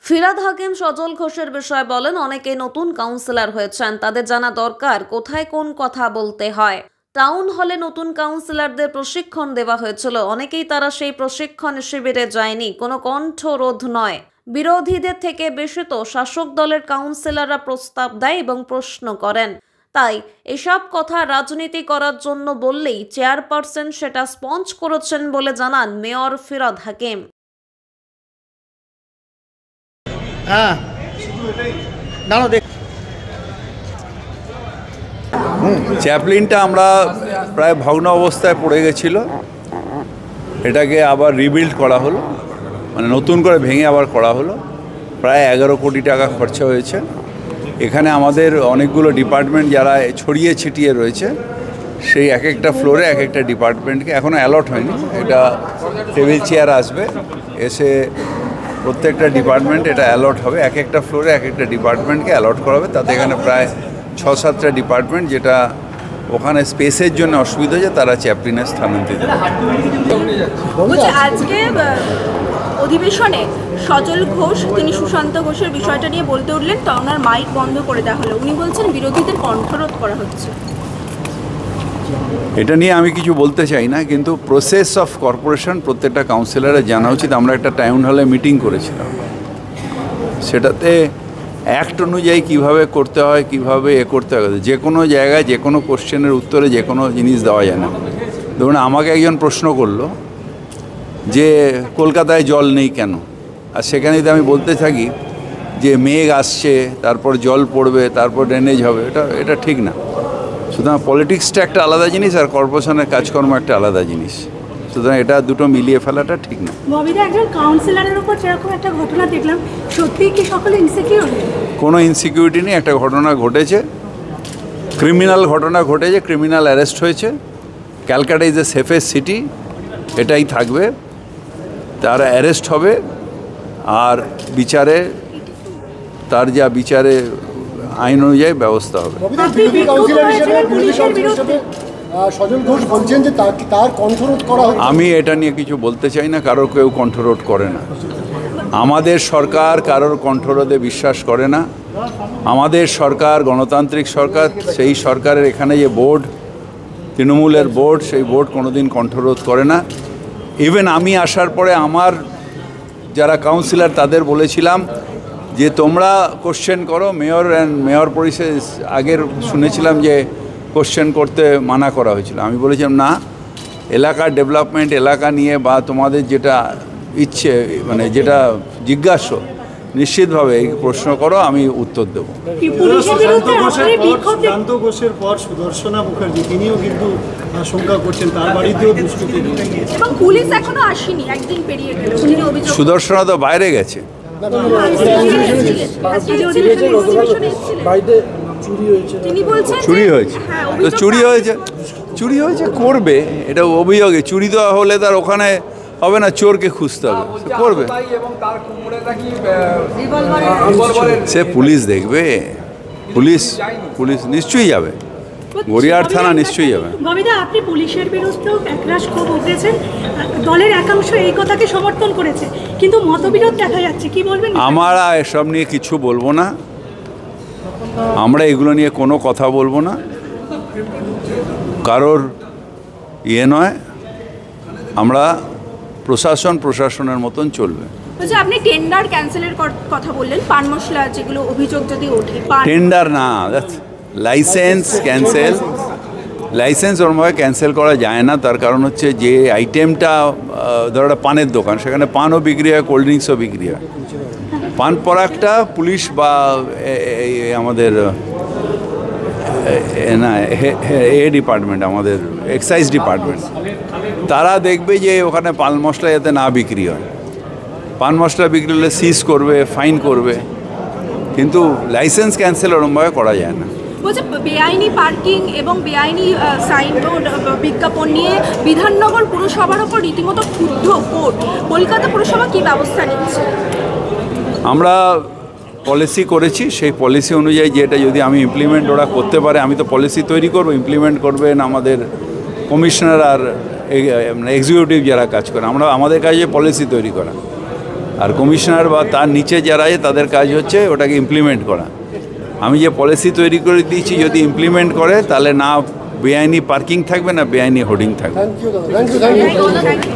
ফিরাদ হাকিম সজল ঘোষের বিষয়ে বলেন, অনেকে নতুন কাউন্সিলর হয়েছেন, তাদের জানা দরকার কোথায় কোন কথা বলতে হয়। টাউন হলে নতুন কাউন্সিলরদের প্রশিক্ষণ দেওয়া হয়েছিল, অনেকেই তারা সেই প্রশিক্ষণ শিবিরে যায়নি। কোনো কণ্ঠরোধ নয়, বিরোধীদের থেকে বেশি তো শাসক দলের কাউন্সিলররা প্রস্তাব দেয় এবং প্রশ্ন করেন। তাই এসব কথা রাজনীতি করার জন্য বললেই চেয়ারপারসন সেটা স্পঞ্জ করেছেন বলে জানান মেয়র ফিরাদ হাকিম। চ্যাপলিনটা আমরা প্রায় ভগ্ন অবস্থায় পড়ে গেছিল, এটাকে আবার রিবিল্ড করা হলো, মানে নতুন করে ভেঙে আবার করা হলো। প্রায় 11 কোটি টাকা খরচা হয়েছে। এখানে আমাদের অনেকগুলো ডিপার্টমেন্ট যারা ছড়িয়ে ছিটিয়ে রয়েছে, সেই এক একটা ফ্লোরে এক একটা ডিপার্টমেন্টকে এখনও অ্যালট হয়নি। এটা টেবিল চেয়ার আসবে, এসে প্রত্যেকটা ডিপার্টমেন্ট এটা অ্যালট হবে, এক একটা ফ্লোরে এক একটা ডিপার্টমেন্টকে অ্যালট করা হবে। তাতে এখানে প্রায় 6-7টা ডিপার্টমেন্ট, যেটা ওখানে স্পেসের জন্য অসুবিধা হয়েছে, তারা চ্যাপলিনে স্থানান্তরিত হবে। আজকে অধিবেশনে সজল ঘোষ তিনি সুশান্ত ঘোষের বিষয়টা নিয়ে বলতে উঠলেন, তো ওনার মাইক বন্ধ করে দেওয়া হলো। উনি বলছেন বিরোধীদের কণ্ঠরোধ করা হচ্ছে। এটা নিয়ে আমি কিছু বলতে চাই না, কিন্তু প্রসেস অফ কর্পোরেশন প্রত্যেকটা কাউন্সিলরের জানা উচিত। আমরা একটা টাউন হলে মিটিং করেছিলাম, সেটাতে অ্যাক্ট অনুযায়ী কীভাবে করতে হয়, কীভাবে করতে হয়, যে কোনো জায়গায় যে কোনো কোশ্চেনের উত্তরে যে কোনো জিনিস দেওয়া যায় না। ধরুন আমাকে একজন প্রশ্ন করলো যে কলকাতায় জল নেই কেন, আর সেখানে যদি আমি বলতে থাকি যে মেঘ আসছে, তারপর জল পড়বে, তারপর ড্রেনেজ হবে, এটা ঠিক না। সুতরাং পলিটিক্সটা একটা আলাদা জিনিস আর কর্পোরেশনের কাজকর্ম একটা আলাদা জিনিস, সুতরাং এটা দুটো মিলিয়ে ফেলাটা ঠিক না। একজন কাউন্সিলরের উপর যেরকম একটা ঘটনা দেখলাম, সত্যি কি সকলে ইনসিকিউর? কোনো ইনসিকিউরিটি নেই, একটা ঘটনা ঘটেছে, ক্রিমিনাল ঘটনা ঘটেছে, ক্রিমিনাল অ্যারেস্ট হয়েছে। Calcutta is a safest city, এটাই থাকবে। তারা অ্যারেস্ট হবে আর বিচারে তার যা বিচারে আইন অনুযায়ী ব্যবস্থা হবে। আমি এটা নিয়ে কিছু বলতে চাই না, কারোর কেউ কণ্ঠরোধ করে না। আমাদের সরকার কারোর কণ্ঠরোধে বিশ্বাস করে না। আমাদের সরকার গণতান্ত্রিক সরকার, সেই সরকারের এখানে যে বোর্ড, তৃণমূলের বোর্ড, সেই বোর্ড কোনোদিন কণ্ঠরোধ করে না। ইভেন আমি আসার পরে আমার যারা কাউন্সিলর তাদের বলেছিলাম যে তোমরা কোশ্চেন করো। মেয়র পরিষদ আগের শুনেছিলাম যে কোশ্চেন করতে মানা করা হয়েছিল। আমি বলেছিলাম না, এলাকার ডেভেলপমেন্ট, এলাকা নিয়ে বা তোমাদের যেটা ইচ্ছে, মানে যেটা জিজ্ঞাসা, নিশ্চিতভাবে এই প্রশ্ন করো, আমি উত্তর দেবো। সুশান্ত ঘোষের পর সুদর্শনা মুখার্জি, তিনিও কিন্তু আশঙ্কা করছেন তার বাড়িতেও দুষ্কৃতী গিয়েছে। পুলিশ এখনো আসেনি, একদিন পেরিয়ে গেল। সুদর্শনা তো বাইরে গেছে। চুরি হয়েছে তো চুরি হয়েছে করবে, এটা অভিযোগে। চুরি তো হলে তার ওখানে হবে না, চোরকে খুঁজতে হবে, করবে। সে পুলিশ দেখবে, পুলিশ নিশ্চয়ই যাবে, গড়িয়াহাট থানা নিশ্চয়ই যাবে। ববিদা, আপনি পুলিশের বিরুদ্ধেও একরাশ ক্ষোভ উঠেছেন, দলের একাংশ এই কথাকে সমর্থন করেছে, কিন্তু মতবিরোধ দেখা যাচ্ছে, কি বলবেন? আমরা এসব নিয়ে কিছু বলবো না, আমরা এগুলো নিয়ে কোনো কথা বলবো না, কারোর নয়। আমরা প্রশাসনের মতন চলবে। আপনি টেন্ডার ক্যান্সেলের কথা বললেন, পান মশলা যেগুলো অভিযোগ যদি ওঠে, টেন্ডার না, লাইসেন্স ক্যান্সেল, লাইসেন্স ওরমভাবে ক্যান্সেল করা যায় না। তার কারণ হচ্ছে যে আইটেমটা, ধরো একটা পানের দোকান, সেখানে পানও বিক্রি হয়, কোল্ড ড্রিঙ্কসও বিক্রি হয়। পান পরাগটা পুলিশ বা আমাদের ডিপার্টমেন্ট, আমাদের এক্সাইজ ডিপার্টমেন্ট, তারা দেখবে যে ওখানে পান মশলা যাতে না বিক্রি হয়। পান মশলা বিক্রি হলে সিজ করবে, ফাইন করবে, কিন্তু লাইসেন্স ক্যান্সেল ওরমভাবে করা যায় না। বেআইনি পার্কিং এবং বেআইনি সাইনবোর্ড বিজ্ঞাপন নিয়ে বিধাননগর পুরসভার ওপর রীতিমতো ক্ষুব্ধ কোর্ট। কলকাতা পুরসভা কি ব্যবস্থা নিচ্ছে? আমরা পলিসি করেছি, সেই পলিসি অনুযায়ী যেটা যদি আমি ইমপ্লিমেন্ট ওরা করতে পারে, আমি তো পলিসি তৈরি করব, ইমপ্লিমেন্ট করবেন আমাদের কমিশনার আর এক্সিকিউটিভ যারা কাজ করে। আমাদের কাজে পলিসি তৈরি করা, আর কমিশনার বা তার নিচে যারা আছে তাদের কাজ হচ্ছে ওটাকে ইমপ্লিমেন্ট করা। আমি যে পলিসি তৈরি করে দিয়েছি যদি ইমপ্লিমেন্ট করে তাহলে না বেআইনি পার্কিং থাকবে না বেআইনি হোর্ডিং থাকবে। Thank you.